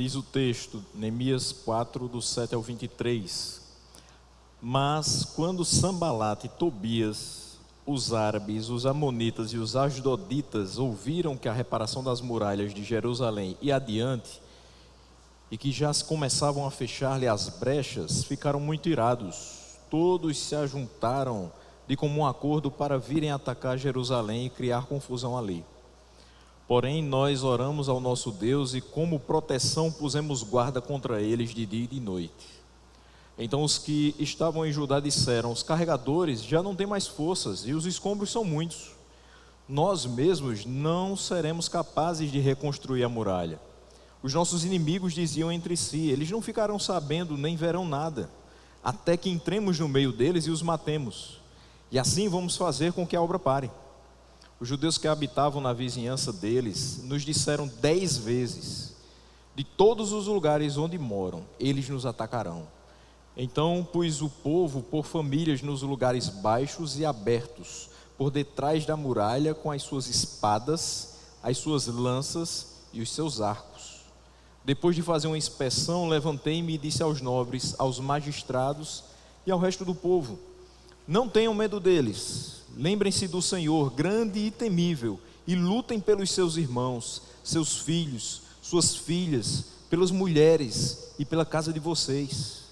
Diz o texto, Neemias 4, do 7 ao 23. Mas quando Sambalate e Tobias, os árabes, os amonitas e os asdoditas ouviram que a reparação das muralhas de Jerusalém ia adiante, e que já se começavam a fechar-lhe as brechas, ficaram muito irados. Todos se ajuntaram de comum acordo para virem atacar Jerusalém e criar confusão ali. Porém, nós oramos ao nosso Deus e como proteção pusemos guarda contra eles de dia e de noite. Então os que estavam em Judá disseram: os carregadores já não têm mais forças e os escombros são muitos. Nós mesmos não seremos capazes de reconstruir a muralha. Os nossos inimigos diziam entre si: eles não ficarão sabendo nem verão nada, até que entremos no meio deles e os matemos. E assim vamos fazer com que a obra pare. Os judeus que habitavam na vizinhança deles nos disseram 10 vezes: de todos os lugares onde moram, eles nos atacarão. Então pus o povo por famílias nos lugares baixos e abertos, por detrás da muralha, com as suas espadas, as suas lanças e os seus arcos. Depois de fazer uma inspeção, levantei-me e disse aos nobres, aos magistrados e ao resto do povo: não tenham medo deles. Lembrem-se do Senhor, grande e temível, e lutem pelos seus irmãos, seus filhos, suas filhas, pelas mulheres e pela casa de vocês.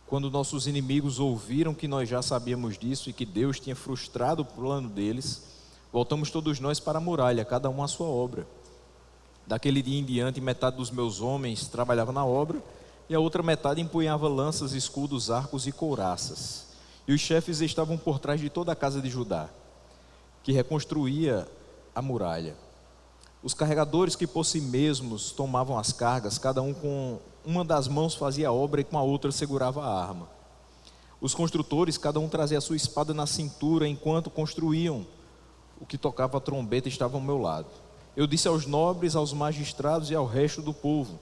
Quando nossos inimigos ouviram que nós já sabíamos disso e que Deus tinha frustrado o plano deles, voltamos todos nós para a muralha, cada um à sua obra. Daquele dia em diante, metade dos meus homens trabalhava na obra, e a outra metade empunhava lanças, escudos, arcos e couraças. E os chefes estavam por trás de toda a casa de Judá, que reconstruía a muralha. Os carregadores que por si mesmos tomavam as cargas, cada um com uma das mãos fazia a obra e com a outra segurava a arma. Os construtores, cada um trazia a sua espada na cintura enquanto construíam. O que tocava a trombeta estava ao meu lado. Eu disse aos nobres, aos magistrados e ao resto do povo: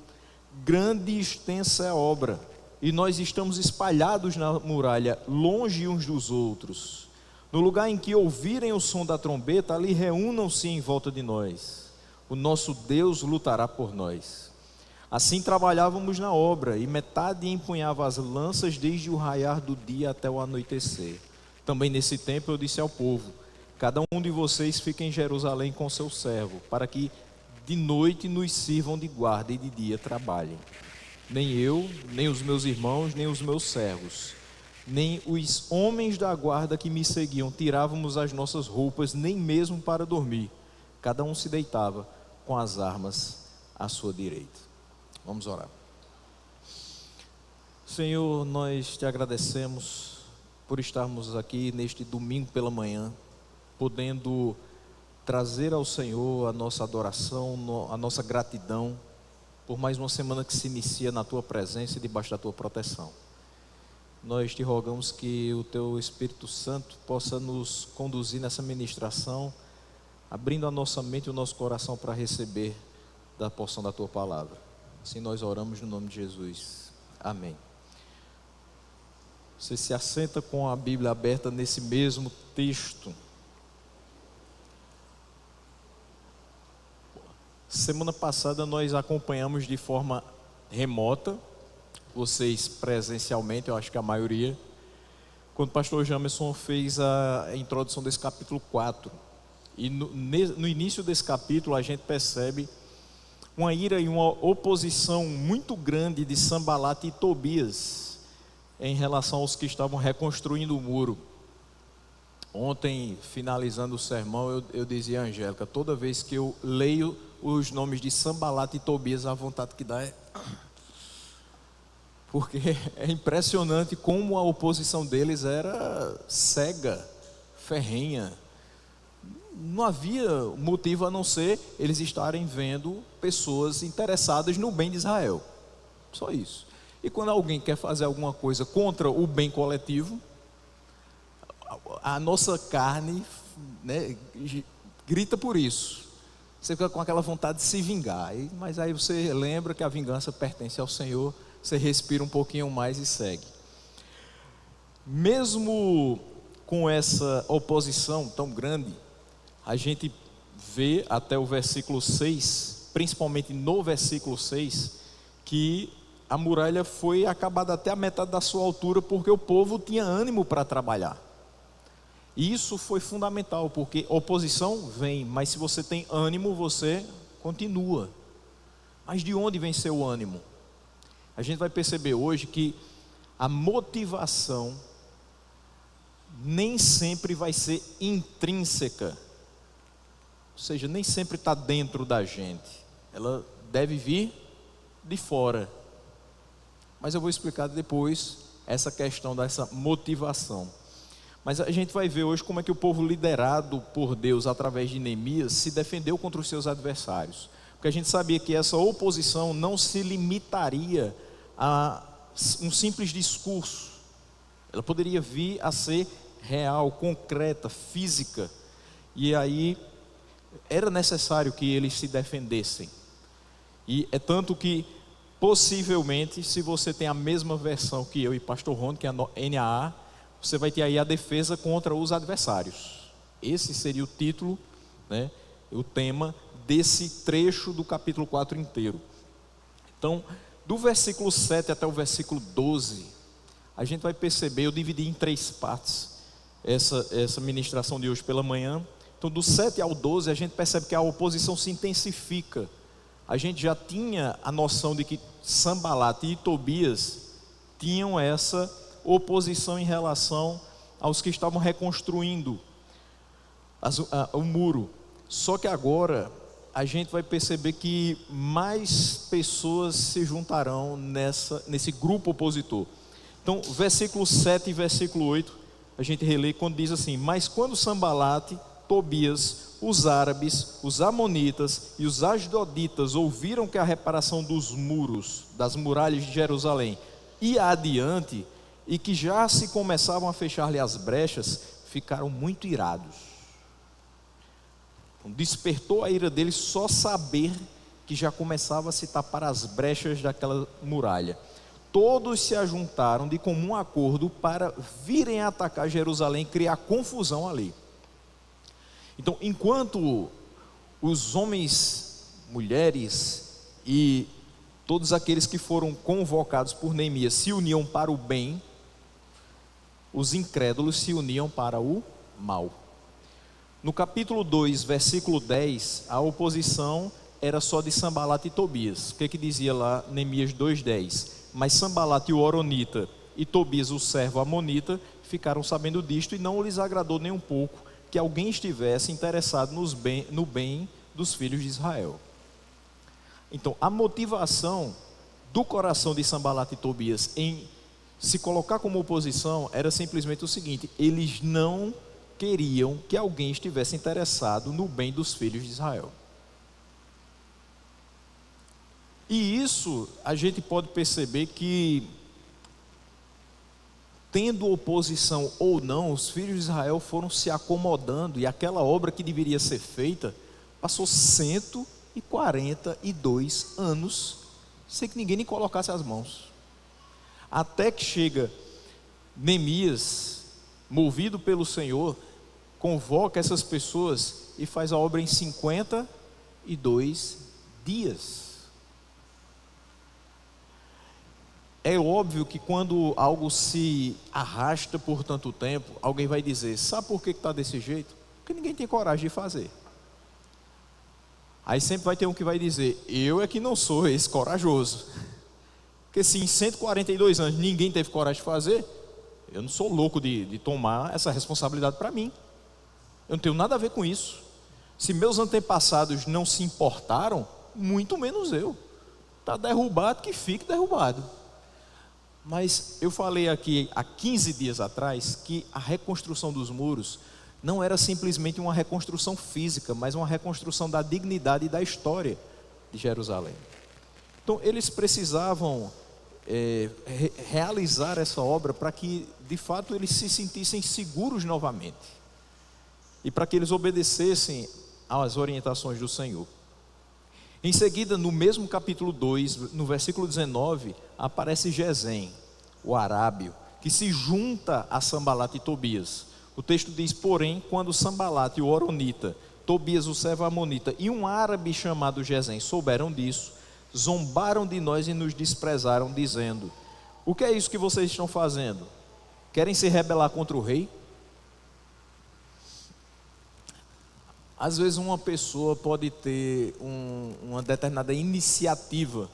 grande e extensa é a obra, e nós estamos espalhados na muralha, longe uns dos outros. No lugar em que ouvirem o som da trombeta, ali reúnam-se em volta de nós. O nosso Deus lutará por nós. Assim trabalhávamos na obra, e metade empunhava as lanças desde o raiar do dia até o anoitecer. Também nesse tempo eu disse ao povo: cada um de vocês fique em Jerusalém com seu servo, para que de noite nos sirvam de guarda e de dia trabalhem. Nem eu, nem os meus irmãos, nem os meus servos, nem os homens da guarda que me seguiam tirávamos as nossas roupas, nem mesmo para dormir. Cada um se deitava com as armas à sua direita. Vamos orar. Senhor, nós te agradecemos por estarmos aqui neste domingo pela manhã, podendo trazer ao Senhor a nossa adoração, a nossa gratidão, por mais uma semana que se inicia na Tua presença e debaixo da Tua proteção. Nós te rogamos que o Teu Espírito Santo possa nos conduzir nessa ministração, abrindo a nossa mente e o nosso coração para receber da porção da Tua palavra. Assim nós oramos no nome de Jesus. Amém. Você se assenta com a Bíblia aberta nesse mesmo texto. Semana passada nós acompanhamos de forma remota, vocês presencialmente, eu acho que a maioria, quando o pastor Jamerson fez a introdução desse capítulo 4. E no início desse capítulo a gente percebe uma ira e uma oposição muito grande de Sambalate e Tobias em relação aos que estavam reconstruindo o muro. Ontem, finalizando o sermão, eu dizia a Angélica: toda vez que eu leio os nomes de Sambalate e Tobias, a vontade que dá é... porque é impressionante como a oposição deles era cega, ferrenha. Não havia motivo a não ser eles estarem vendo pessoas interessadas no bem de Israel. Só isso. E quando alguém quer fazer alguma coisa contra o bem coletivo, a nossa carne, né, grita por isso. Você fica com aquela vontade de se vingar, mas aí você lembra que a vingança pertence ao Senhor, você respira um pouquinho mais e segue. Mesmo com essa oposição tão grande, a gente vê até o versículo 6, principalmente no versículo 6, que a muralha foi acabada até a metade da sua altura, porque o povo tinha ânimo para trabalhar. E isso foi fundamental, porque oposição vem, mas se você tem ânimo, você continua. Mas de onde vem seu ânimo? A gente vai perceber hoje que a motivação nem sempre vai ser intrínseca, ou seja, nem sempre está dentro da gente, ela deve vir de fora. Mas eu vou explicar depois essa questão dessa motivação. Mas a gente vai ver hoje como é que o povo liderado por Deus através de Neemias se defendeu contra os seus adversários. Porque a gente sabia que essa oposição não se limitaria a um simples discurso. Ela poderia vir a ser real, concreta, física. E aí era necessário que eles se defendessem. E é tanto que possivelmente, se você tem a mesma versão que eu e Pastor Rony, que é a NAA, você vai ter aí a defesa contra os adversários. Esse seria o título, né, o tema desse trecho do capítulo 4 inteiro. Então, do versículo 7 até o versículo 12, a gente vai perceber, eu dividi em 3 partes essa ministração de hoje pela manhã. Então, do 7 ao 12, a gente percebe que a oposição se intensifica. A gente já tinha a noção de que Sanbalate e Tobias tinham essa oposição em relação aos que estavam reconstruindo o muro. Só que agora a gente vai perceber que mais pessoas se juntarão nesse grupo opositor. Então, versículo 7 e versículo 8, a gente relê quando diz assim: mas quando Sanbalate, Tobias, os árabes, os amonitas e os asdoditas ouviram que a reparação dos muros, das muralhas de Jerusalém ia adiante, e que já se começavam a fechar-lhe as brechas, ficaram muito irados. Então, despertou a ira deles só saber que já começava a se tapar as brechas daquela muralha. Todos se ajuntaram de comum acordo para virem atacar Jerusalém e criar confusão ali. Então, enquanto os homens, mulheres e todos aqueles que foram convocados por Neemias se uniam para o bem, os incrédulos se uniam para o mal. No capítulo 2, versículo 10, a oposição era só de Sanbalate e Tobias. O que dizia lá Neemias 2:10? Mas Sanbalate o horonita e Tobias o servo amonita ficaram sabendo disto, e não lhes agradou nem um pouco que alguém estivesse interessado no bem dos filhos de Israel. Então, a motivação do coração de Sanbalate e Tobias em se colocar como oposição era simplesmente o seguinte: eles não queriam que alguém estivesse interessado no bem dos filhos de Israel. E isso a gente pode perceber que, tendo oposição ou não, os filhos de Israel foram se acomodando, e aquela obra que deveria ser feita passou 142 anos sem que ninguém nem colocasse as mãos. Até que chega Neemias, movido pelo Senhor, convoca essas pessoas e faz a obra em 52 dias. É óbvio que quando algo se arrasta por tanto tempo, alguém vai dizer: sabe por que está desse jeito? Porque ninguém tem coragem de fazer. Aí sempre vai ter um que vai dizer: eu é que não sou esse corajoso. Porque se em 142 anos ninguém teve coragem de fazer, eu não sou louco de tomar essa responsabilidade para mim. Eu não tenho nada a ver com isso. Se meus antepassados não se importaram, muito menos eu. Está derrubado, que fique derrubado. Mas eu falei aqui há 15 dias atrás que a reconstrução dos muros não era simplesmente uma reconstrução física, mas uma reconstrução da dignidade e da história de Jerusalém. Então eles precisavam realizar essa obra para que de fato eles se sentissem seguros novamente, e para que eles obedecessem às orientações do Senhor. Em seguida, no mesmo capítulo 2, no versículo 19, aparece Gesem, o arábio, que se junta a Sanbalate e Tobias. O texto diz: porém, quando Sanbalate, o horonita, Tobias, o servo amonita, e um árabe chamado Gesem souberam disso, zombaram de nós e nos desprezaram, dizendo: o que é isso que vocês estão fazendo? Querem se rebelar contra o rei? Às vezes uma pessoa pode ter uma determinada iniciativa,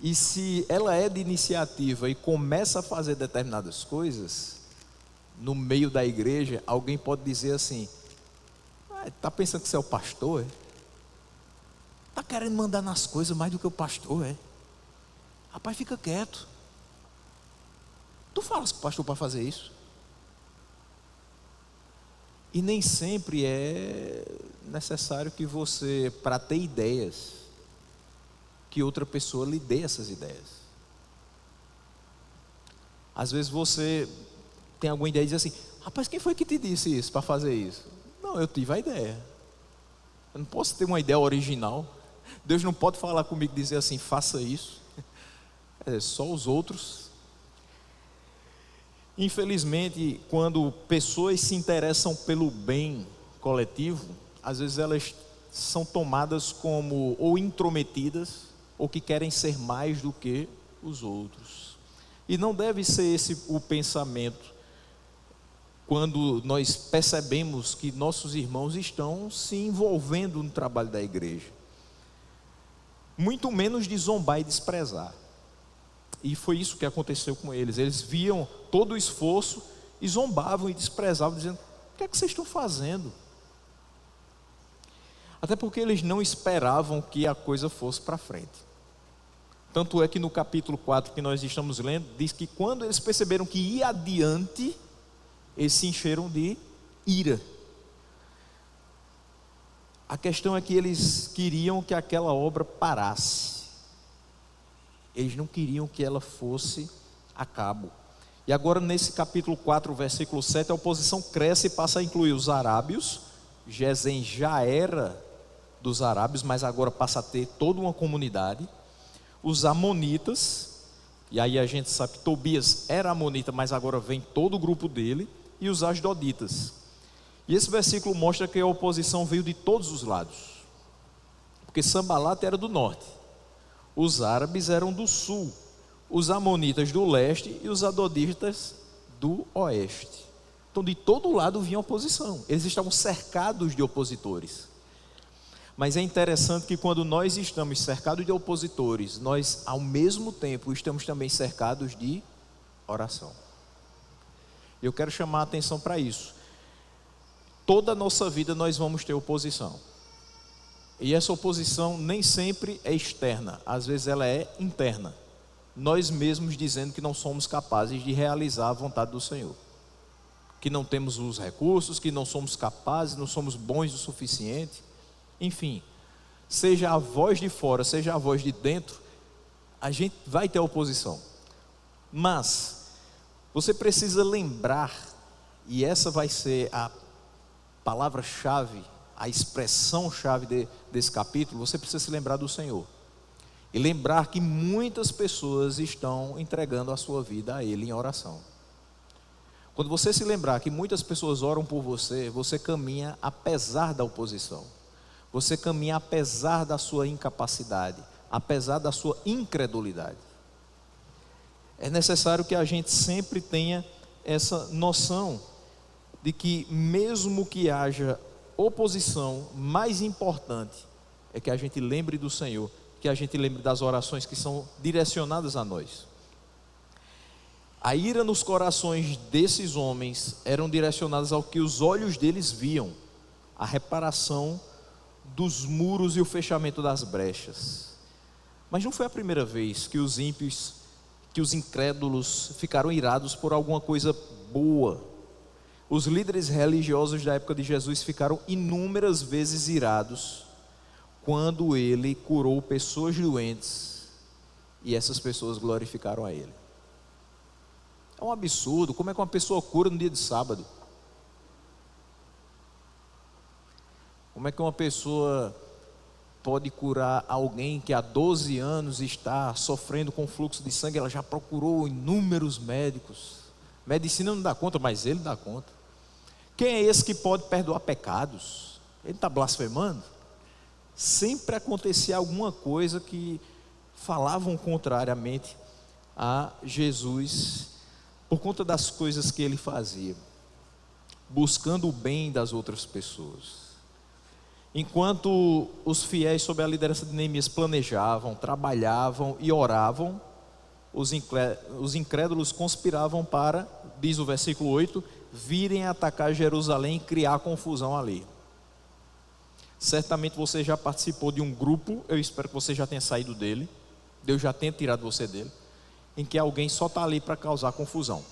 e se ela é de iniciativa e começa a fazer determinadas coisas, no meio da igreja, alguém pode dizer assim: está pensando que você é o pastor? Está querendo mandar nas coisas mais do que o pastor? Rapaz, fica quieto. Tu falas com o pastor para fazer isso? E nem sempre é necessário que você, para ter ideias, que outra pessoa lhe dê essas ideias. Às vezes você tem alguma ideia e diz assim: rapaz, quem foi que te disse isso, para fazer isso? Não, eu tive a ideia. Eu não posso ter uma ideia original. Deus não pode falar comigo e dizer assim: faça isso. É só os outros. Infelizmente, quando pessoas se interessam pelo bem coletivo, às vezes elas são tomadas como ou intrometidas, ou que querem ser mais do que os outros. E não deve ser esse o pensamento quando nós percebemos que nossos irmãos estão se envolvendo no trabalho da igreja. Muito menos de zombar e desprezar. E foi isso que aconteceu com eles. Eles viam todo o esforço e zombavam e desprezavam, dizendo: o que é que vocês estão fazendo? Até porque eles não esperavam que a coisa fosse para frente. Tanto é que no capítulo 4 que nós estamos lendo, diz que quando eles perceberam que ia adiante, eles se encheram de ira. A questão é que eles queriam que aquela obra parasse. Eles não queriam que ela fosse a cabo. E agora nesse capítulo 4, versículo 7, a oposição cresce e passa a incluir os arábios. Gesem já era dos arábios, mas agora passa a ter toda uma comunidade. Os amonitas, e aí a gente sabe que Tobias era amonita, mas agora vem todo o grupo dele. E os asdoditas. E esse versículo mostra que a oposição veio de todos os lados, porque Sambalat era do norte, os árabes eram do sul, os amonitas do leste e os asdoditas do oeste. Então de todo lado vinha oposição, eles estavam cercados de opositores. Mas é interessante que quando nós estamos cercados de opositores, nós ao mesmo tempo estamos também cercados de oração. Eu quero chamar a atenção para isso. Toda a nossa vida nós vamos ter oposição. E essa oposição nem sempre é externa, às vezes ela é interna. Nós mesmos dizendo que não somos capazes de realizar a vontade do Senhor. Que não temos os recursos, que não somos capazes, não somos bons o suficiente. Enfim, seja a voz de fora, seja a voz de dentro, a gente vai ter oposição. Mas você precisa lembrar, e essa vai ser a palavra-chave, a expressão-chave desse capítulo, você precisa se lembrar do Senhor. E lembrar que muitas pessoas estão entregando a sua vida a Ele em oração. Quando você se lembrar que muitas pessoas oram por você, você caminha apesar da oposição. Você caminha apesar da sua incapacidade, apesar da sua incredulidade. É necessário que a gente sempre tenha essa noção de que mesmo que haja oposição, mais importante é que a gente lembre do Senhor, que a gente lembre das orações que são direcionadas a nós. A ira nos corações desses homens eram direcionadas ao que os olhos deles viam, a reparação dos muros e o fechamento das brechas. Mas não foi a primeira vez que os ímpios, que os incrédulos ficaram irados por alguma coisa boa. Os líderes religiosos da época de Jesus ficaram inúmeras vezes irados quando ele curou pessoas doentes e essas pessoas glorificaram a ele. É um absurdo, como é que uma pessoa cura no dia de sábado? Como é que uma pessoa pode curar alguém que há 12 anos está sofrendo com fluxo de sangue? Ela já procurou inúmeros médicos. Medicina não dá conta, mas ele dá conta. Quem é esse que pode perdoar pecados? Ele está blasfemando? sempre acontecia alguma coisa que falavam contrariamente a Jesus, por conta das coisas que ele fazia, buscando o bem das outras pessoas. Enquanto os fiéis, sob a liderança de Neemias, planejavam, trabalhavam e oravam, os incrédulos conspiravam para, diz o versículo 8, virem atacar Jerusalém e criar confusão ali. Certamente você já participou de um grupo, eu espero que você já tenha saído dele, Deus já tenha tirado você dele, em que alguém só está ali para causar confusão.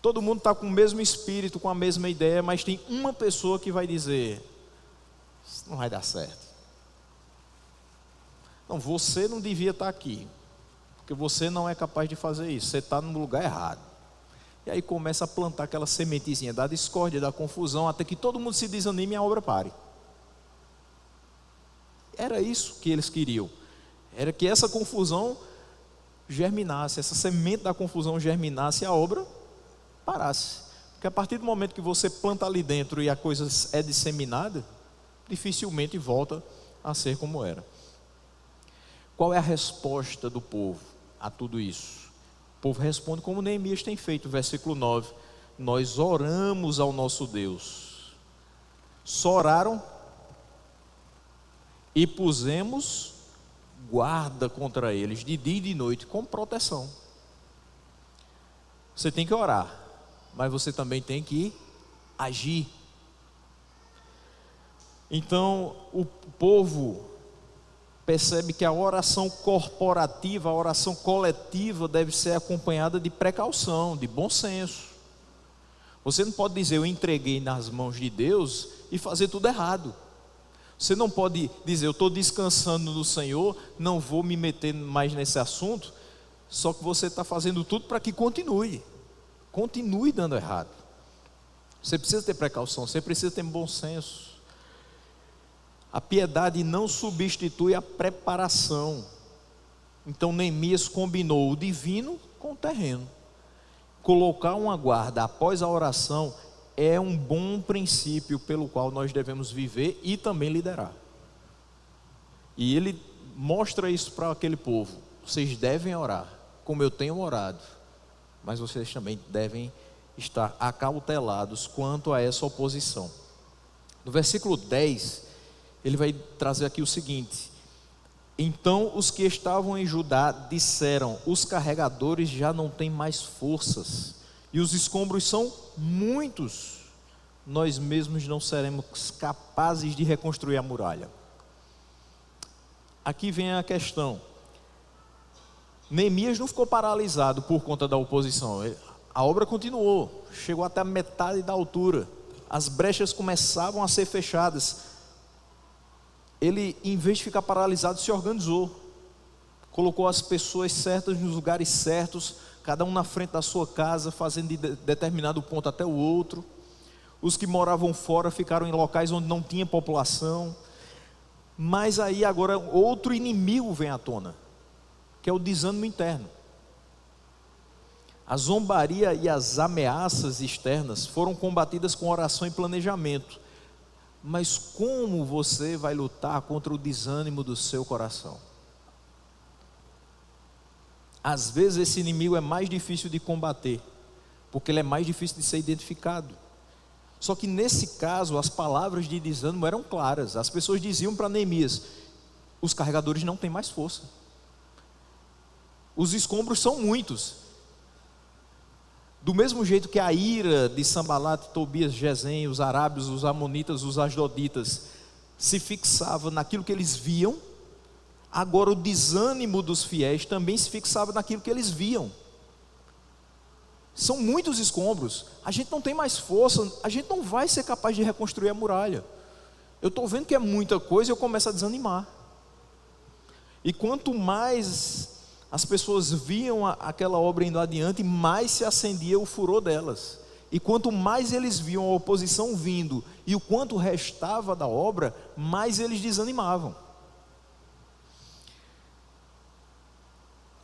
Todo mundo está com o mesmo espírito, com a mesma ideia, mas tem uma pessoa que vai dizer: isso não vai dar certo. Não, você não devia estar aqui, porque você não é capaz de fazer isso, você está no lugar errado. E aí começa a plantar aquela sementezinha da discórdia, da confusão, até que todo mundo se desanime e a obra pare. Era isso que eles queriam, era que essa confusão germinasse, essa semente da confusão germinasse e a obra parasse. Porque a partir do momento que você planta ali dentro e a coisa é disseminada, dificilmente volta a ser como era. Qual é a resposta do povo a tudo isso? O povo responde como Neemias tem feito, versículo 9: nós oramos ao nosso Deus. Só oraram e pusemos guarda contra eles de dia e de noite, com proteção. Você tem que orar, mas você também tem que agir. Então o povo percebe que a oração corporativa, a oração coletiva deve ser acompanhada de precaução, de bom senso. Você não pode dizer: eu entreguei nas mãos de Deus e fazer tudo errado. Você não pode dizer: eu estou descansando no Senhor, não vou me meter mais nesse assunto, só que você está fazendo tudo para que continue dando errado. Você precisa ter precaução, você precisa ter bom senso. A piedade não substitui a preparação. Então Neemias combinou o divino com o terreno. Colocar uma guarda após a oração é um bom princípio pelo qual nós devemos viver e também liderar. E ele mostra isso para aquele povo: vocês devem orar, como eu tenho orado, mas vocês também devem estar acautelados quanto a essa oposição. No versículo 10, ele vai trazer aqui o seguinte: então os que estavam em Judá disseram: os carregadores já não têm mais forças, e os escombros são muitos, nós mesmos não seremos capazes de reconstruir a muralha. Aqui vem a questão. Neemias não ficou paralisado por conta da oposição, a obra continuou, chegou até a metade da altura, as brechas começavam a ser fechadas. Ele, em vez de ficar paralisado, se organizou, colocou as pessoas certas nos lugares certos, cada um na frente da sua casa, fazendo de determinado ponto até o outro. Os que moravam fora ficaram em locais onde não tinha população. Mas aí agora outro inimigo vem à tona, que é o desânimo interno. A zombaria e as ameaças externas foram combatidas com oração e planejamento. Mas como você vai lutar contra o desânimo do seu coração? Às vezes esse inimigo é mais difícil de combater, porque ele é mais difícil de ser identificado. Só que nesse caso as palavras de desânimo eram claras. As pessoas diziam para Neemias: os carregadores não têm mais força, os escombros são muitos. Do mesmo jeito que a ira de Sambalat, Tobias, Gesem, os arábios, os amonitas, os asdoditas se fixava naquilo que eles viam, agora o desânimo dos fiéis também se fixava naquilo que eles viam. São muitos escombros, a gente não tem mais força, a gente não vai ser capaz de reconstruir a muralha. Eu estou vendo que é muita coisa e eu começo a desanimar. E quanto mais as pessoas viam aquela obra indo adiante, mais se acendia o furor delas. E quanto mais eles viam a oposição vindo e o quanto restava da obra, mais eles desanimavam.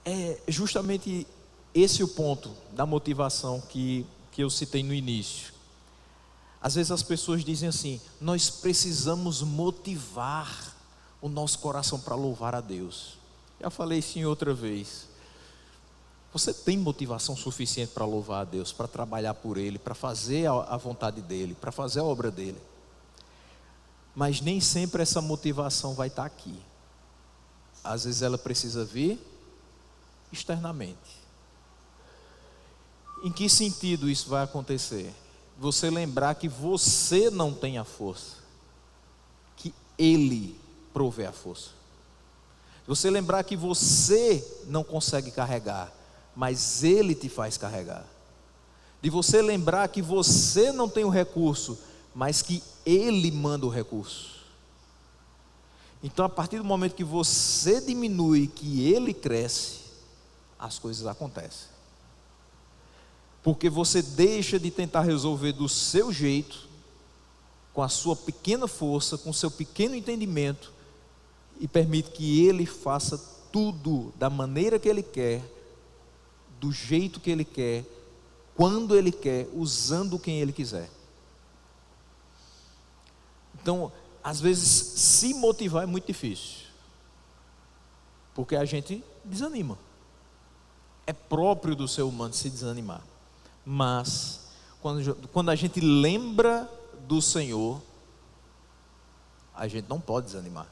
É justamente esse o ponto da motivação que eu citei no início. Às vezes as pessoas dizem assim: nós precisamos motivar o nosso coração para louvar a Deus. Já falei isso em outra vez. Você tem motivação suficiente para louvar a Deus, para trabalhar por Ele, para fazer a vontade dEle, para fazer a obra dEle. Mas nem sempre essa motivação vai estar aqui. Às vezes ela precisa vir externamente. Em que sentido isso vai acontecer? Você lembrar que você não tem a força, que Ele provê a força. Você lembrar que você não consegue carregar, mas Ele te faz carregar. De você lembrar que você não tem o recurso, mas que Ele manda o recurso. Então, a partir do momento que você diminui, que Ele cresce, as coisas acontecem. Porque você deixa de tentar resolver do seu jeito, com a sua pequena força, com o seu pequeno entendimento, e permite que Ele faça tudo da maneira que Ele quer, do jeito que Ele quer, quando Ele quer, usando quem Ele quiser. Então, às vezes, se motivar é muito difícil, porque a gente desanima. É próprio do ser humano se desanimar. Mas, quando a gente lembra do Senhor, a gente não pode desanimar.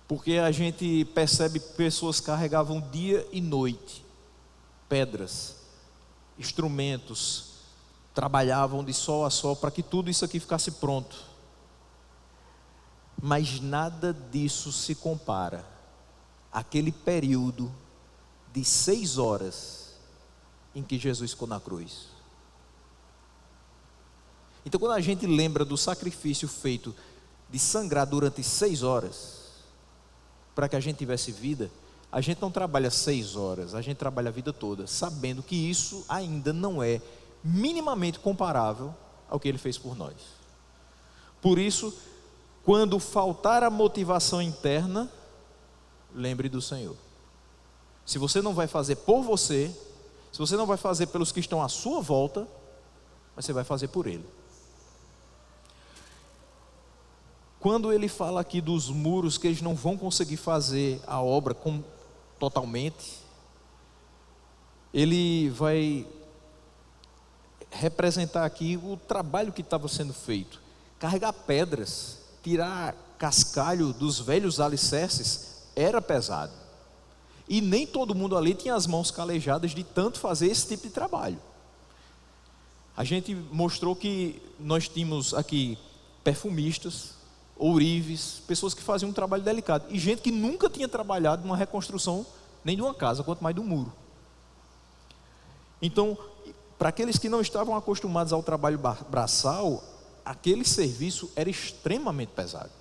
Porque a gente percebe que pessoas carregavam dia e noite, pedras, instrumentos, trabalhavam de sol a sol para que tudo isso aqui ficasse pronto. Mas nada disso se compara àquele período de 6 horas em que Jesus ficou na cruz. Então, quando a gente lembra do sacrifício feito de sangrar durante 6 horas, para que a gente tivesse vida, a gente não trabalha 6 horas, a gente trabalha a vida toda, sabendo que isso ainda não é minimamente comparável ao que Ele fez por nós. Por isso, quando faltar a motivação interna, lembre do Senhor. Se você não vai fazer por você, se você não vai fazer pelos que estão à sua volta, mas você vai fazer por Ele. Quando Ele fala aqui dos muros, que eles não vão conseguir fazer a obra totalmente, Ele vai representar aqui o trabalho que estava sendo feito. Carregar pedras, tirar cascalho dos velhos alicerces, era pesado. E nem todo mundo ali tinha as mãos calejadas de tanto fazer esse tipo de trabalho. A gente mostrou que nós tínhamos aqui perfumistas, ourives, pessoas que faziam um trabalho delicado, e gente que nunca tinha trabalhado numa reconstrução nem de uma casa, quanto mais de um muro. Então, para aqueles que não estavam acostumados ao trabalho braçal, aquele serviço era extremamente pesado.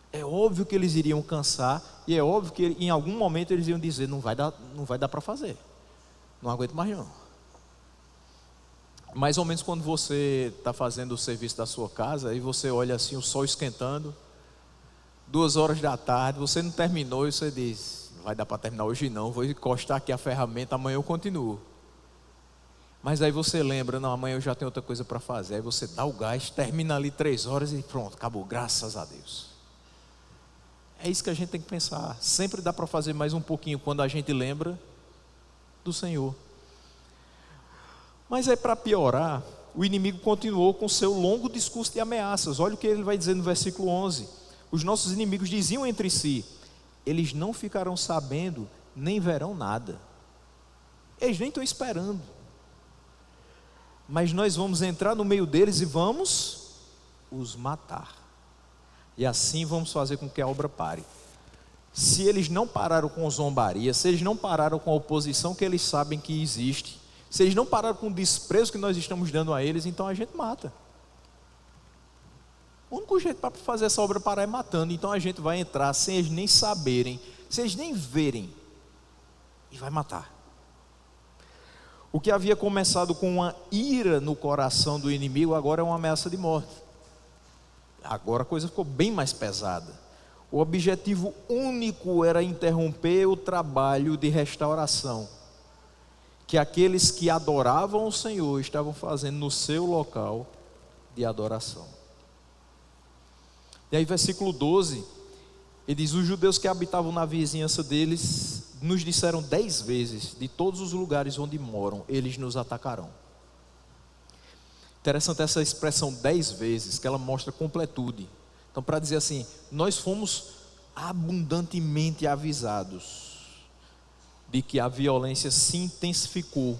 É óbvio que eles iriam cansar, e é óbvio que em algum momento eles iam dizer: não vai dar para fazer, não aguento mais não. Mais ou menos quando você está fazendo o serviço da sua casa, e você olha assim o sol esquentando, 2 horas da tarde, você não terminou, e você diz: não vai dar para terminar hoje não, vou encostar aqui a ferramenta, amanhã eu continuo. Mas aí você lembra: não, amanhã eu já tenho outra coisa para fazer. Aí você dá o gás, termina ali 3 horas e pronto, acabou, graças a Deus. É isso que a gente tem que pensar. Sempre dá para fazer mais um pouquinho quando a gente lembra do Senhor. Mas aí, para piorar, o inimigo continuou com seu longo discurso de ameaças. Olha o que ele vai dizer no versículo 11. Os nossos inimigos diziam entre si: eles não ficarão sabendo, nem verão nada. Eles nem estão esperando. Mas nós vamos entrar no meio deles e vamos os matar. E assim vamos fazer com que a obra pare. Se eles não pararam com zombaria, se eles não pararam com a oposição que eles sabem que existe, se eles não pararam com o desprezo que nós estamos dando a eles, então a gente mata. O único jeito para fazer essa obra parar é matando. Então a gente vai entrar sem eles nem saberem, sem eles nem verem, e vai matar. O que havia começado com uma ira no coração do inimigo, agora é uma ameaça de morte. Agora a coisa ficou bem mais pesada. O objetivo único era interromper o trabalho de restauração que aqueles que adoravam o Senhor estavam fazendo no seu local de adoração. E aí versículo 12, ele diz: os judeus que habitavam na vizinhança deles nos disseram 10 vezes, de todos os lugares onde moram, eles nos atacarão. Interessante essa expressão 10 vezes, que ela mostra completude. Então, para dizer assim, nós fomos abundantemente avisados de que a violência se intensificou,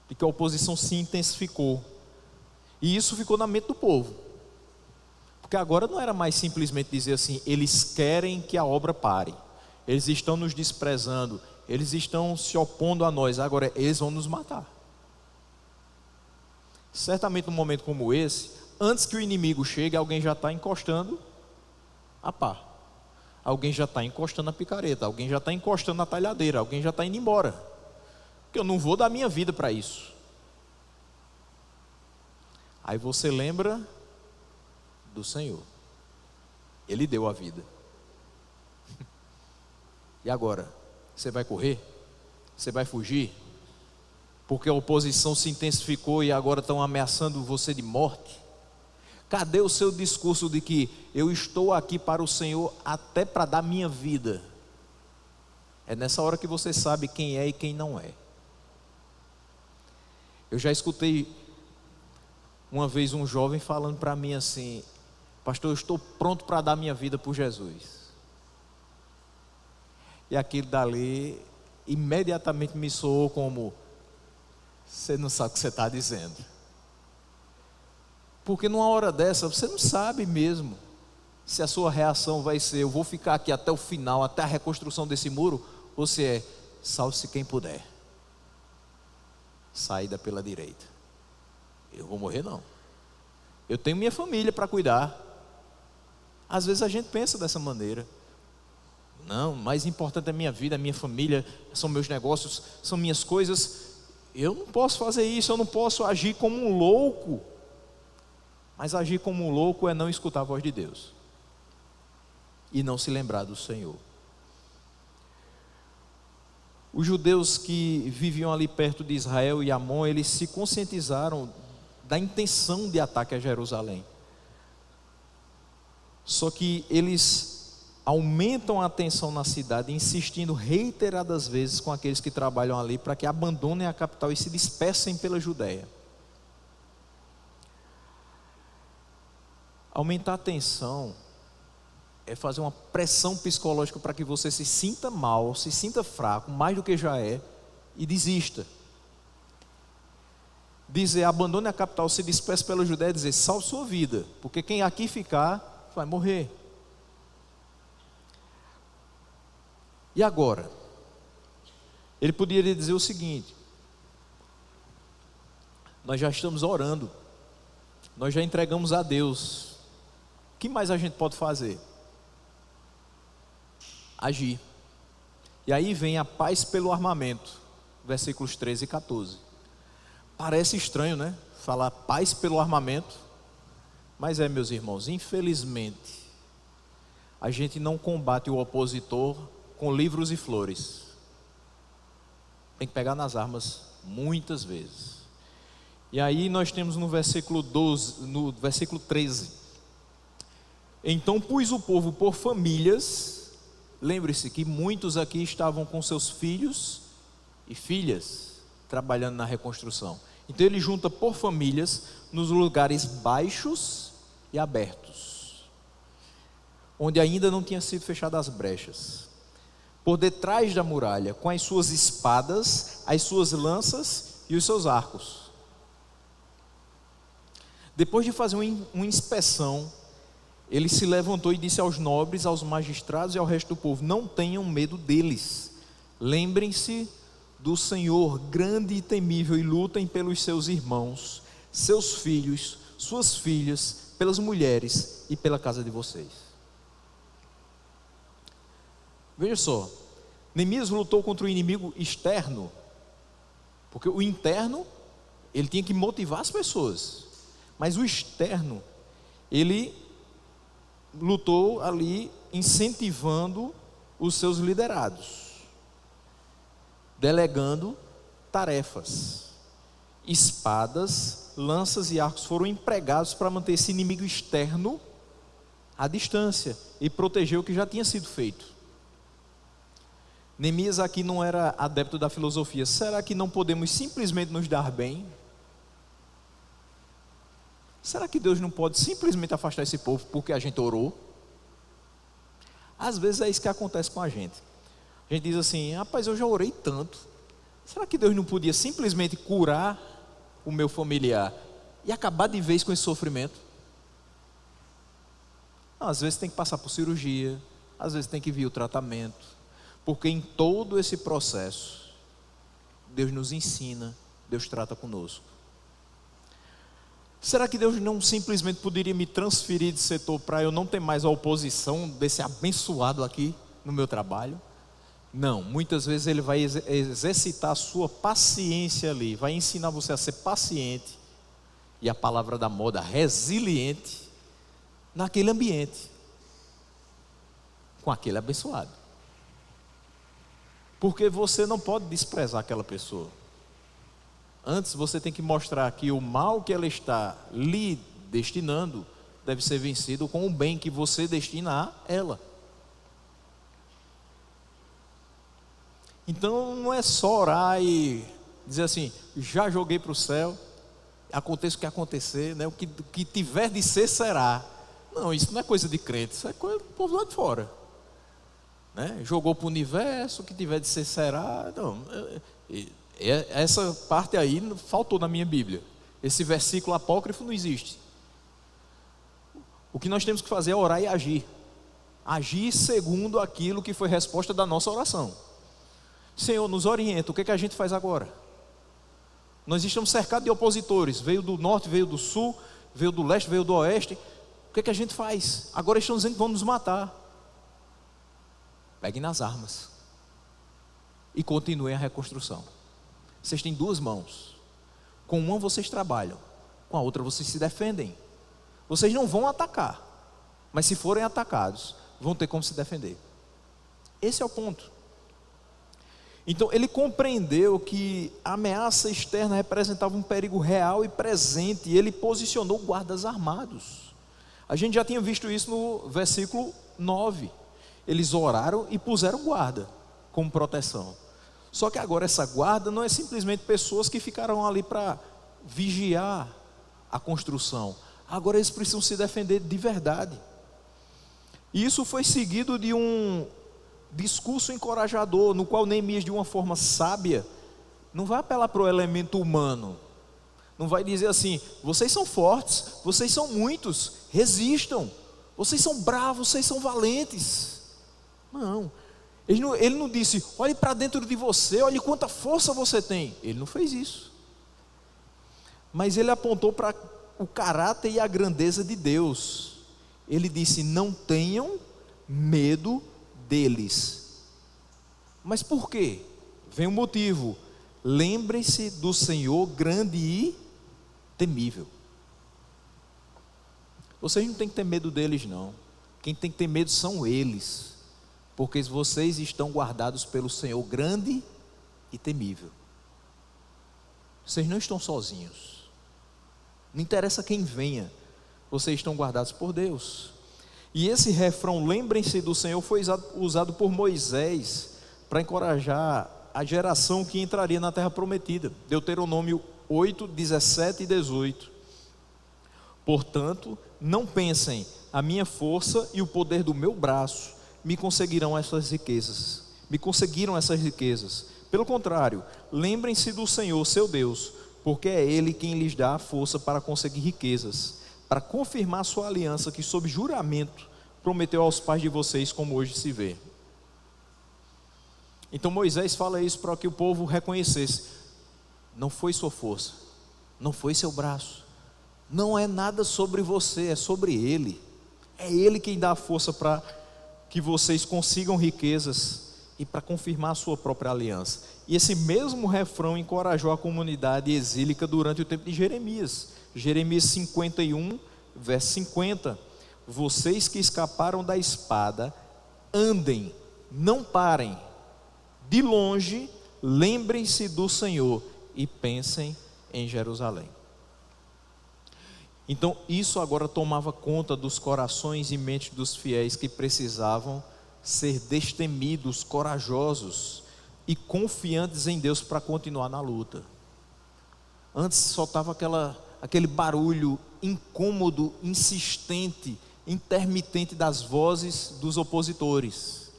de que a oposição se intensificou, e isso ficou na mente do povo, porque agora não era mais simplesmente dizer assim, eles querem que a obra pare, eles estão nos desprezando, eles estão se opondo a nós, agora eles vão nos matar. Certamente num momento como esse, antes que o inimigo chegue, alguém já está encostando a pá, alguém já está encostando a picareta, alguém já está encostando a talhadeira, alguém já está indo embora, porque eu não vou dar minha vida para isso. Aí você lembra do Senhor, Ele deu a vida. E agora? Você vai correr? Você vai fugir? Porque a oposição se intensificou e agora estão ameaçando você de morte? Cadê o seu discurso de que eu estou aqui para o Senhor até para dar minha vida? É nessa hora que você sabe quem é e quem não é. Eu já escutei uma vez um jovem falando para mim assim: pastor, eu estou pronto para dar minha vida por Jesus. E aquilo dali imediatamente me soou como: você não sabe o que você está dizendo. Porque numa hora dessa, você não sabe mesmo se a sua reação vai ser: eu vou ficar aqui até o final, até a reconstrução desse muro, ou se é: salve-se quem puder, saída pela direita. Eu vou morrer não, eu tenho minha família para cuidar. Às vezes a gente pensa dessa maneira: não, o mais importante é a minha vida, a minha família, são meus negócios, são minhas coisas. Eu não posso fazer isso, eu não posso agir como um louco. Mas agir como um louco é não escutar a voz de Deus e não se lembrar do Senhor. Os judeus que viviam ali perto de Israel e Amon, eles se conscientizaram da intenção de ataque a Jerusalém. Só que eles aumentam a tensão na cidade, insistindo reiteradas vezes com aqueles que trabalham ali para que abandonem a capital e se dispersem pela Judéia. Aumentar a tensão é fazer uma pressão psicológica para que você se sinta mal, se sinta fraco, mais do que já é, e desista. Dizer abandone a capital, se disperse pela Judéia, dizer salve sua vida, porque quem aqui ficar vai morrer. E agora? Ele poderia dizer o seguinte: nós já estamos orando, nós já entregamos a Deus, o que mais a gente pode fazer? Agir. E aí vem a paz pelo armamento, versículos 13 e 14. Parece estranho, né? Falar paz pelo armamento, mas meus irmãos, infelizmente a gente não combate o opositor com livros e flores. Tem que pegar nas armas muitas vezes. E aí nós temos no versículo 12, no versículo 13: então pus o povo por famílias. Lembre-se que muitos aqui estavam com seus filhos e filhas trabalhando na reconstrução. Então ele junta por famílias nos lugares baixos e abertos, onde ainda não tinham sido fechadas as brechas, por detrás da muralha, com as suas espadas, as suas lanças e os seus arcos. Depois de fazer uma inspeção, ele se levantou e disse aos nobres, aos magistrados e ao resto do povo: não tenham medo deles, lembrem-se do Senhor grande e temível, e lutem pelos seus irmãos, seus filhos, suas filhas, pelas mulheres e pela casa de vocês. Veja só, Neemias lutou contra o inimigo externo, porque o interno, ele tinha que motivar as pessoas, mas o externo, ele lutou ali incentivando os seus liderados, delegando tarefas. Espadas, lanças e arcos foram empregados para manter esse inimigo externo à distância e proteger o que já tinha sido feito. Neemias aqui não era adepto da filosofia. Será que não podemos simplesmente nos dar bem? Será que Deus não pode simplesmente afastar esse povo porque a gente orou? Às vezes é isso que acontece com a gente. A gente diz assim: rapaz, eu já orei tanto. Será que Deus não podia simplesmente curar o meu familiar e acabar de vez com esse sofrimento? Não, às vezes tem que passar por cirurgia, às vezes tem que vir o tratamento, porque em todo esse processo Deus nos ensina, Deus trata conosco. Será que Deus não simplesmente poderia me transferir de setor para eu não ter mais a oposição desse abençoado aqui no meu trabalho? Não, muitas vezes Ele vai exercitar a sua paciência ali, vai ensinar você a ser paciente, e a palavra da moda, resiliente, naquele ambiente, com aquele abençoado. Porque você não pode desprezar aquela pessoa. Antes você tem que mostrar que o mal que ela está lhe destinando deve ser vencido com o bem que você destina a ela. Então não é só orar e dizer assim: já joguei para o céu, aconteça o que acontecer, né? O que tiver de ser será. Não, isso não é coisa de crente, isso é coisa do povo lá de fora, né? Jogou para o universo, o que tiver de ser será. Não, essa parte aí faltou na minha Bíblia. Esse versículo apócrifo não existe. O que nós temos que fazer é orar e agir. Agir segundo aquilo que foi resposta da nossa oração. Senhor, nos orienta, o que a gente faz agora? Nós estamos cercados de opositores. Veio do norte, veio do sul, veio do leste, veio do oeste. O que a gente faz? Agora estão dizendo que vão nos matar. Peguem nas armas e continuem a reconstrução. Vocês têm duas mãos. Com uma vocês trabalham, com a outra vocês se defendem. Vocês não vão atacar, mas se forem atacados, vão ter como se defender. Esse é o ponto. Então ele compreendeu que a ameaça externa representava um perigo real e presente, e ele posicionou guardas armados. A gente já tinha visto isso no versículo 9. Eles oraram e puseram guarda como proteção. Só que agora essa guarda não é simplesmente pessoas que ficaram ali para vigiar a construção. Agora eles precisam se defender de verdade. E isso foi seguido de um discurso encorajador, no qual Neemias, de uma forma sábia, não vai apelar para o elemento humano. Não vai dizer assim: vocês são fortes, vocês são muitos, resistam, vocês são bravos, vocês são valentes. Não. Ele não disse: olhe para dentro de você, olhe quanta força você tem. Ele não fez isso. Mas ele apontou para o caráter e a grandeza de Deus. Ele disse: não tenham medo deles. Mas por quê? Vem o motivo: lembrem-se do Senhor grande e temível. Vocês não têm que ter medo deles, não. Quem tem que ter medo são eles, porque vocês estão guardados pelo Senhor grande e temível. Vocês não estão sozinhos. Não interessa quem venha, vocês estão guardados por Deus. E esse refrão, lembrem-se do Senhor, foi usado por Moisés para encorajar a geração que entraria na terra prometida. Deuteronômio 8, 17 e 18. Portanto, não pensem: a minha força e o poder do meu braço me conseguiram essas riquezas. Pelo contrário, lembrem-se do Senhor, seu Deus, porque é Ele quem lhes dá a força para conseguir riquezas, para confirmar sua aliança que sob juramento prometeu aos pais de vocês, como hoje se vê. Então Moisés fala isso para que o povo reconhecesse: não foi sua força, não foi seu braço, não é nada sobre você, é sobre Ele. É Ele quem dá a força para que vocês consigam riquezas e para confirmar a sua própria aliança. E esse mesmo refrão encorajou a comunidade exílica durante o tempo de Jeremias. Jeremias 51, verso 50. Vocês que escaparam da espada, andem, não parem. De longe, lembrem-se do Senhor e pensem em Jerusalém. Então, isso agora tomava conta dos corações e mentes dos fiéis que precisavam ser destemidos, corajosos e confiantes em Deus para continuar na luta. Antes só estava aquele barulho incômodo, insistente, intermitente das vozes dos opositores.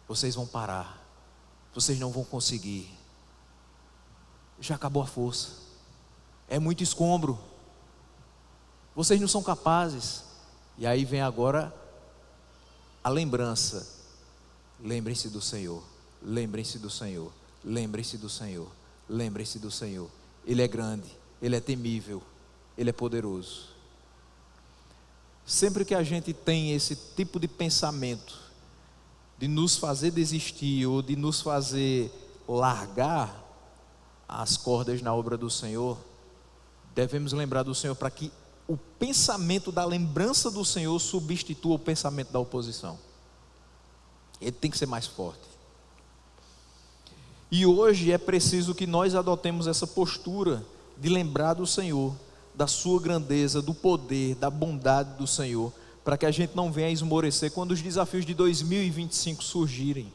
Vocês vão parar, vocês não vão conseguir, já acabou a força, é muito escombro, vocês não são capazes. E aí vem agora a lembrança: lembrem-se do Senhor, lembrem-se do Senhor, lembrem-se do Senhor, lembrem-se do Senhor. Ele é grande, Ele é temível, Ele é poderoso. Sempre que a gente tem esse tipo de pensamento, de nos fazer desistir ou de nos fazer largar as cordas na obra do Senhor, devemos lembrar do Senhor para que o pensamento da lembrança do Senhor substitua o pensamento da oposição. Ele tem que ser mais forte. E hoje é preciso que nós adotemos essa postura de lembrar do Senhor, da sua grandeza, do poder, da bondade do Senhor, para que a gente não venha a esmorecer quando os desafios de 2025 surgirem,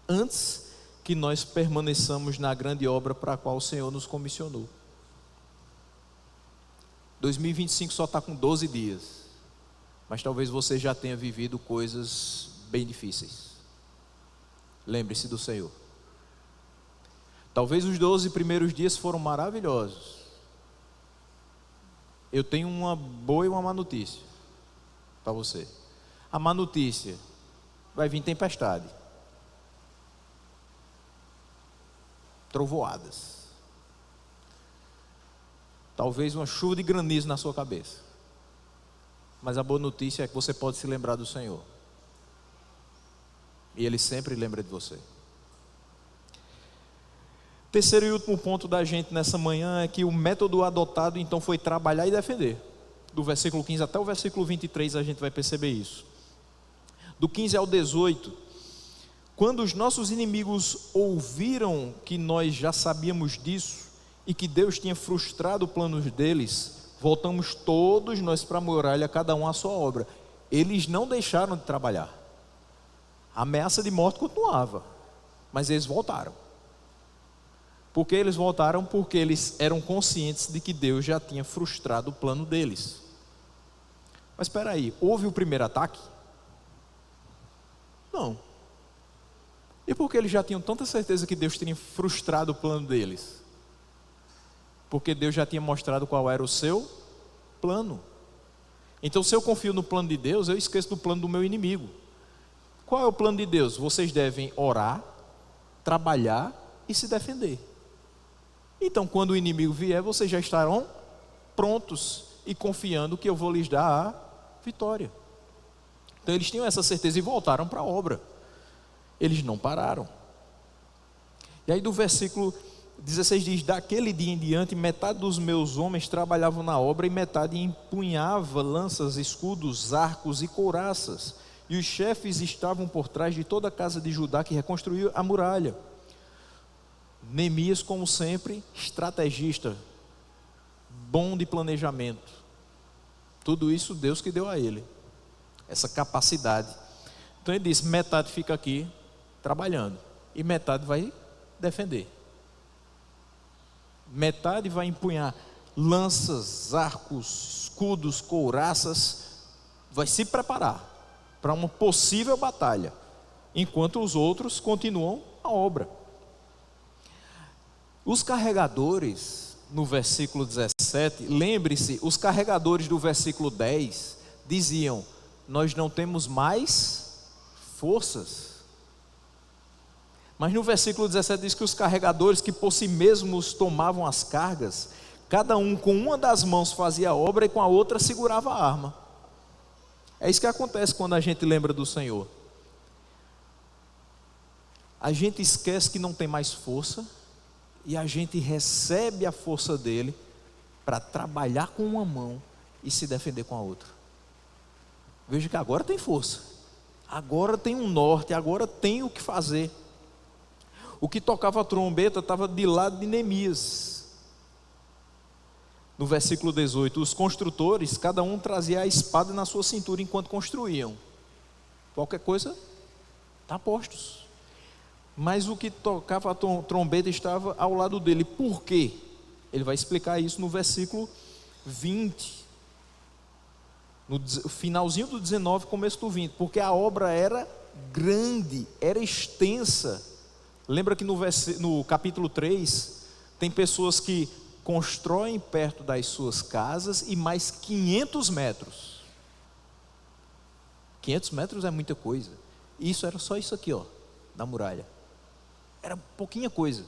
antes que nós permaneçamos na grande obra para a qual o Senhor nos comissionou. 2025 só está com 12 dias, mas talvez você já tenha vivido coisas bem difíceis. Lembre-se do Senhor. Talvez os 12 primeiros dias foram maravilhosos. Eu tenho uma boa e uma má notícia para você. A má notícia: vai vir tempestade, trovoadas, talvez uma chuva de granizo na sua cabeça. Mas a boa notícia é que você pode se lembrar do Senhor, e Ele sempre lembra de você. Terceiro e último ponto da gente nessa manhã é que o método adotado então foi trabalhar e defender. Do versículo 15 até o versículo 23 a gente vai perceber isso. Do 15 ao 18: quando os nossos inimigos ouviram que nós já sabíamos disso e que Deus tinha frustrado os planos deles, voltamos todos nós para a muralha, cada um à sua obra. Eles não deixaram de trabalhar. A ameaça de morte continuava, mas eles voltaram. Por que eles voltaram? Porque eles eram conscientes de que Deus já tinha frustrado o plano deles. Mas espera aí, houve o primeiro ataque? Não. E por que eles já tinham tanta certeza que Deus tinha frustrado o plano deles? Porque Deus já tinha mostrado qual era o seu plano. Então, se eu confio no plano de Deus, eu esqueço do plano do meu inimigo. Qual é o plano de Deus? Vocês devem orar, trabalhar e se defender. Então, quando o inimigo vier, vocês já estarão prontos e confiando que eu vou lhes dar a vitória. Então, eles tinham essa certeza e voltaram para a obra. Eles não pararam. E aí do versículo 16 diz: daquele dia em diante, metade dos meus homens trabalhavam na obra e metade empunhava lanças, escudos, arcos e couraças. E os chefes estavam por trás de toda a casa de Judá que reconstruiu a muralha. Neemias, como sempre, estrategista, bom de planejamento. Tudo isso Deus que deu a ele, essa capacidade. Então ele disse: metade fica aqui trabalhando e metade vai defender. Metade vai empunhar lanças, arcos, escudos, couraças, vai se preparar para uma possível batalha, enquanto os outros continuam a obra. Os carregadores, no versículo 17, lembre-se, os carregadores do versículo 10 diziam: nós não temos mais forças. Mas no versículo 17 diz que os carregadores, que por si mesmos tomavam as cargas, cada um com uma das mãos fazia a obra e com a outra segurava a arma. É isso que acontece quando a gente lembra do Senhor. A gente esquece que não tem mais força e a gente recebe a força dele para trabalhar com uma mão e se defender com a outra. Veja que agora tem força, agora tem um norte, agora tem o que fazer. O que tocava a trombeta estava de lado de Neemias. No versículo 18, os construtores, cada um trazia a espada na sua cintura enquanto construíam. Qualquer coisa, está a postos. Mas o que tocava a trombeta estava ao lado dele. Por quê? Ele vai explicar isso no versículo 20. No finalzinho do 19, começo do 20. Porque a obra era grande, era extensa. Lembra que no capítulo 3, tem pessoas que constroem perto das suas casas e mais 500 metros. 500 metros é muita coisa. Isso era só isso aqui, ó, da muralha. Era pouquinha coisa.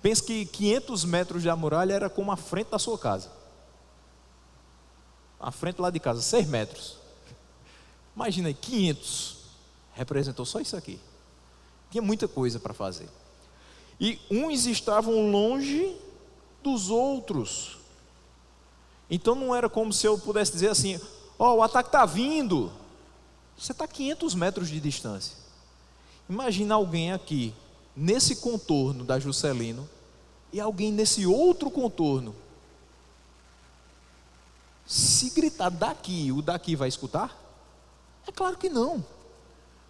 Pensa que 500 metros da muralha era como a frente da sua casa. A frente lá de casa, 6 metros. Imagina aí, 500. Representou só isso aqui. Tinha muita coisa para fazer. E uns estavam longe dos outros. Então não era como se eu pudesse dizer assim: ó, o ataque está vindo. Você está a 500 metros de distância. Imagina alguém aqui, nesse contorno da Juscelino, e alguém nesse outro contorno. Se gritar daqui, o daqui vai escutar? É claro que não.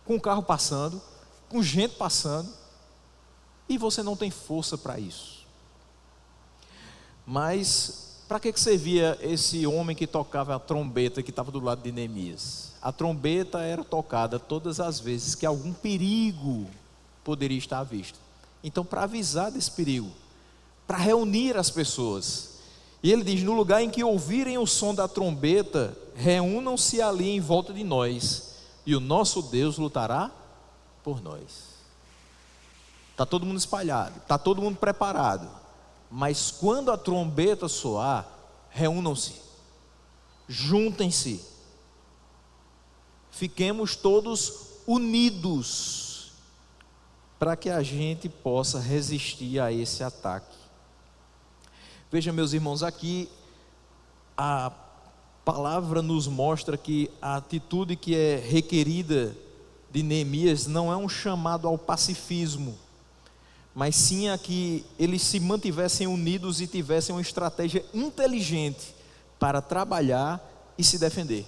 Com o carro passando, com gente passando, e você não tem força para isso. Mas para que servia esse homem que tocava a trombeta que estava do lado de Neemias? A trombeta era tocada todas as vezes que algum perigo poderia estar à vista. Então, para avisar desse perigo, para reunir as pessoas. E ele diz: no lugar em que ouvirem o som da trombeta, reúnam-se ali em volta de nós, e o nosso Deus lutará por nós. Está todo mundo espalhado, está todo mundo preparado, mas quando a trombeta soar, reúnam-se, juntem-se, fiquemos todos unidos, para que a gente possa resistir a esse ataque. Veja, meus irmãos, aqui a palavra nos mostra que a atitude que é requerida de Neemias não é um chamado ao pacifismo, mas sim a que eles se mantivessem unidos e tivessem uma estratégia inteligente para trabalhar e se defender.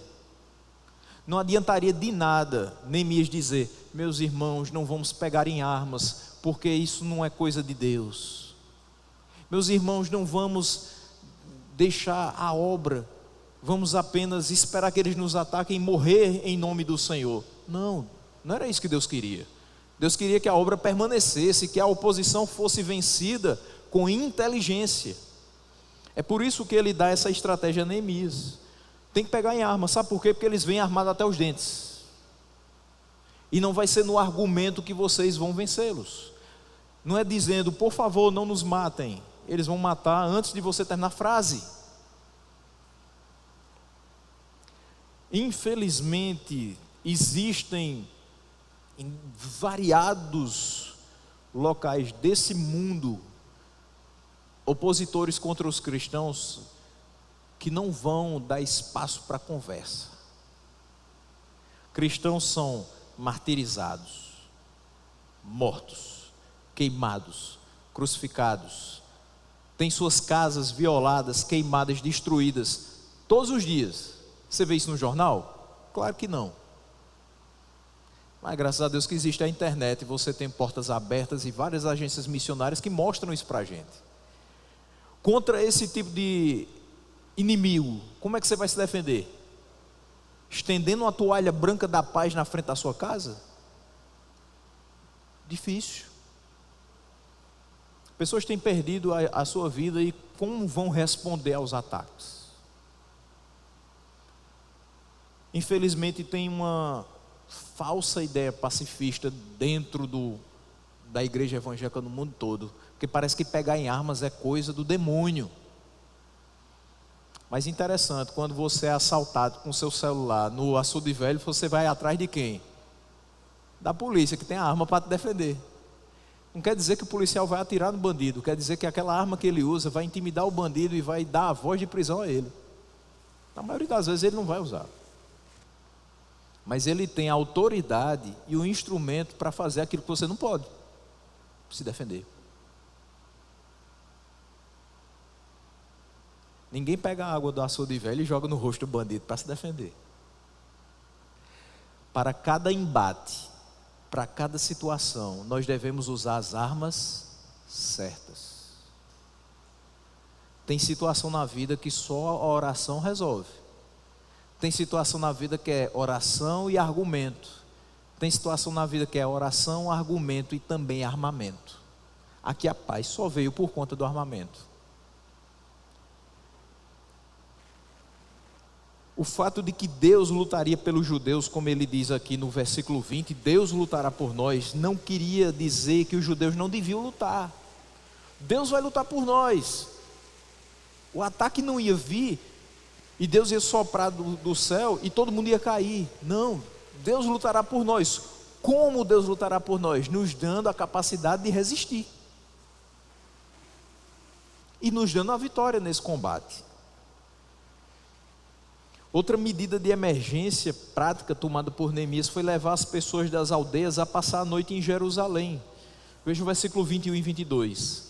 Não adiantaria de nada Neemias dizer: meus irmãos, não vamos pegar em armas, porque isso não é coisa de Deus. Meus irmãos, não vamos deixar a obra, vamos apenas esperar que eles nos ataquem e morrer em nome do Senhor. Não era isso que Deus queria. Deus queria que a obra permanecesse, que a oposição fosse vencida com inteligência. É por isso que ele dá essa estratégia a Neemias. Tem que pegar em arma, sabe por quê? Porque eles vêm armados até os dentes. E não vai ser no argumento que vocês vão vencê-los. Não é dizendo: por favor, não nos matem. Eles vão matar antes de você terminar a frase. Infelizmente, existem em variados locais desse mundo opositores contra os cristãos que não vão dar espaço para conversa. Cristãos são martirizados, mortos, queimados, crucificados, têm suas casas violadas, queimadas, destruídas todos os dias. Você vê isso no jornal? Claro que não. Mas graças a Deus que existe a internet, e você tem portas abertas e várias agências missionárias que mostram isso para a gente. Contra esse tipo de inimigo, como é que você vai se defender? Estendendo uma toalha branca da paz na frente da sua casa? Difícil. Pessoas têm perdido a sua vida e como vão responder aos ataques? Infelizmente tem uma falsa ideia pacifista dentro da igreja evangélica no mundo todo, porque parece que pegar em armas é coisa do demônio. Mas interessante, quando você é assaltado com seu celular no açude velho, você vai atrás de quem? Da polícia, que tem a arma para te defender. Não quer dizer que o policial vai atirar no bandido, quer dizer que aquela arma que ele usa vai intimidar o bandido e vai dar a voz de prisão a ele. Na maioria das vezes ele não vai usar, mas ele tem a autoridade e o instrumento para fazer aquilo que você não pode. se defender. Ninguém pega a água do açude velho e joga no rosto do bandido para se defender. Para cada embate, para cada situação, nós devemos usar as armas certas. Tem situação na vida que só a oração resolve. Tem situação na vida que é oração e argumento. Tem situação na vida que é oração, argumento e também armamento. Aqui a paz só veio por conta do armamento. O fato de que Deus lutaria pelos judeus, como ele diz aqui no versículo 20, Deus lutará por nós, não queria dizer que os judeus não deviam lutar. Deus vai lutar por nós. O ataque não ia vir e Deus ia soprar do céu e todo mundo ia cair. Não, Deus lutará por nós. Como Deus lutará por nós? Nos dando a capacidade de resistir e nos dando a vitória nesse combate. Outra medida de emergência prática tomada por Neemias foi levar as pessoas das aldeias a passar a noite em Jerusalém. Veja o versículo 21 e 22.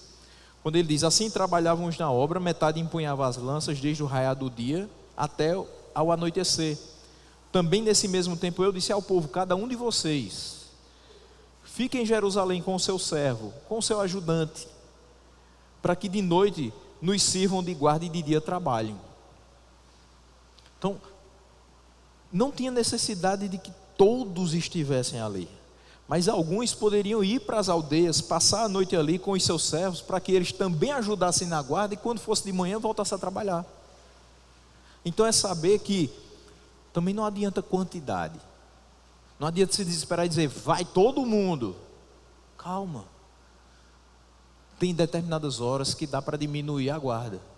Quando ele diz: assim trabalhavam uns na obra, metade empunhava as lanças desde o raiar do dia até ao anoitecer. Também nesse mesmo tempo eu disse ao povo: cada um de vocês fique em Jerusalém com o seu servo, com o seu ajudante, para que de noite nos sirvam de guarda e de dia trabalhem. Então, não tinha necessidade de que todos estivessem ali, mas alguns poderiam ir para as aldeias, passar a noite ali com os seus servos, para que eles também ajudassem na guarda e quando fosse de manhã voltassem a trabalhar. Então é saber que também não adianta quantidade, não adianta se desesperar e dizer: vai todo mundo. Calma, tem determinadas horas que dá para diminuir a guarda.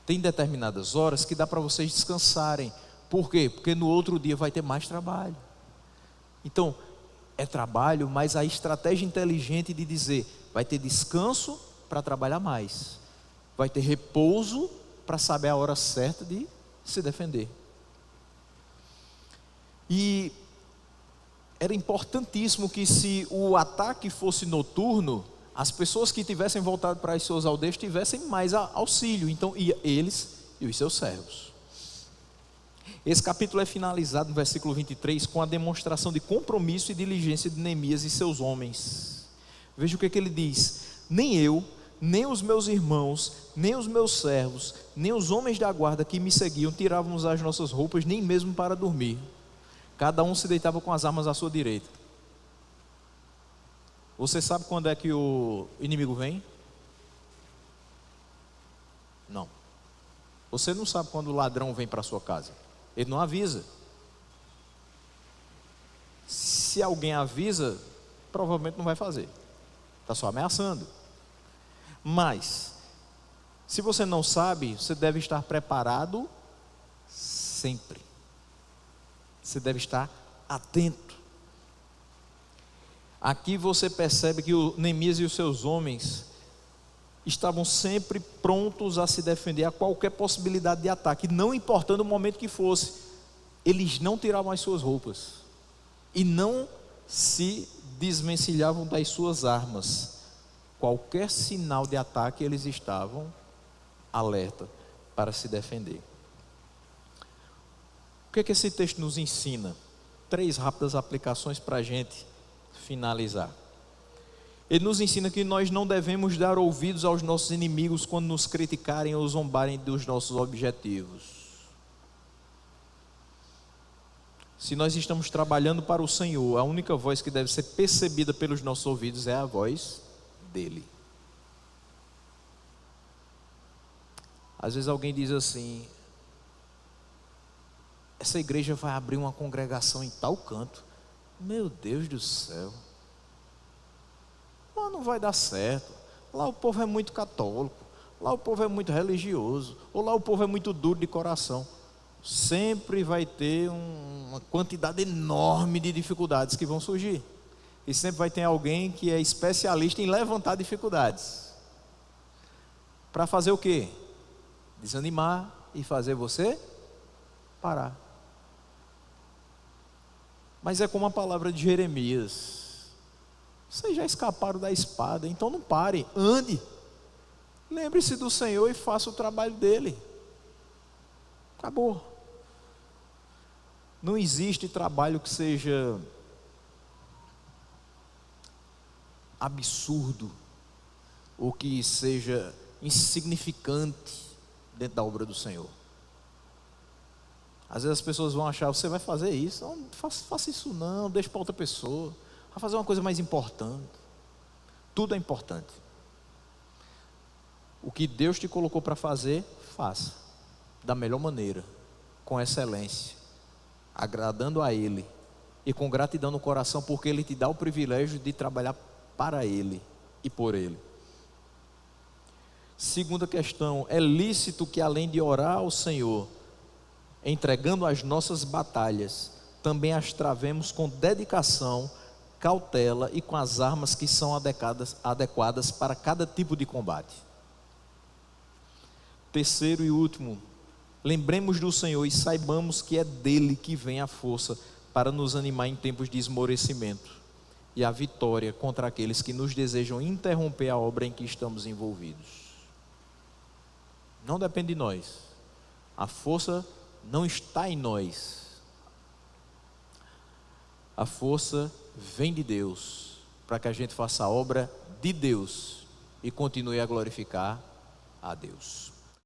Tem determinadas horas que dá para vocês descansarem. Por quê? Porque no outro dia vai ter mais trabalho. Então, é trabalho, mas a estratégia inteligente de dizer: vai ter descanso para trabalhar mais. Vai ter repouso para saber a hora certa de se defender. E era importantíssimo que, se o ataque fosse noturno, as pessoas que tivessem voltado para as suas aldeias tivessem mais auxílio. Então, eles e os seus servos. Esse capítulo é finalizado no versículo 23 com a demonstração de compromisso e diligência de Neemias e seus homens. Veja o que ele diz: nem eu, nem os meus irmãos, nem os meus servos, nem os homens da guarda que me seguiam tirávamos as nossas roupas, nem mesmo para dormir. Cada um se deitava com as armas à sua direita. Você sabe quando é que o inimigo vem? Não. Você não sabe quando o ladrão vem para a sua casa. Ele não avisa. Se alguém avisa, provavelmente não vai fazer. Está só ameaçando. Mas, se você não sabe, você deve estar preparado sempre. Você deve estar atento. Aqui você percebe que o Neemias e os seus homens estavam sempre prontos a se defender a qualquer possibilidade de ataque, não importando o momento que fosse. Eles não tiravam as suas roupas e não se desvencilhavam das suas armas. Qualquer sinal de ataque, eles estavam alerta para se defender. O que é que esse texto nos ensina? 3 rápidas aplicações para a gente finalizar. Ele nos ensina que nós não devemos dar ouvidos aos nossos inimigos quando nos criticarem ou zombarem dos nossos objetivos. Se nós estamos trabalhando para o Senhor, a única voz que deve ser percebida pelos nossos ouvidos é a voz dele. Às vezes alguém diz assim: essa igreja vai abrir uma congregação em tal canto. Meu Deus do céu, lá não vai dar certo. Lá o povo é muito católico, lá o povo é muito religioso, ou lá o povo é muito duro de coração. Sempre vai ter uma quantidade enorme de dificuldades que vão surgir. E sempre vai ter alguém que é especialista em levantar dificuldades. Para fazer o quê? Desanimar e fazer você parar. Mas é como a palavra de Jeremias: Vocês já escaparam da espada, então não pare, ande. Lembre-se do Senhor e faça o trabalho dele. Acabou. Não existe trabalho que seja absurdo ou que seja insignificante dentro da obra do Senhor. Às vezes as pessoas vão achar, você vai fazer isso? Não, faça isso não, deixa para outra pessoa. Vai fazer uma coisa mais importante. Tudo é importante. O que Deus te colocou para fazer, faça. Da melhor maneira, com excelência, agradando a Ele e com gratidão no coração, porque Ele te dá o privilégio de trabalhar para Ele e por Ele. Segunda questão, é lícito que além de orar ao Senhor, entregando as nossas batalhas, também as travemos com dedicação, cautela e com as armas que são adequadas para cada tipo de combate. Terceiro e último, lembremos do Senhor e saibamos que é dele que vem a força para nos animar em tempos de esmorecimento e a vitória contra aqueles que nos desejam interromper a obra em que estamos envolvidos. Não depende de nós. A força não está em nós. A força vem de Deus, para que a gente faça a obra de Deus e continue a glorificar a Deus.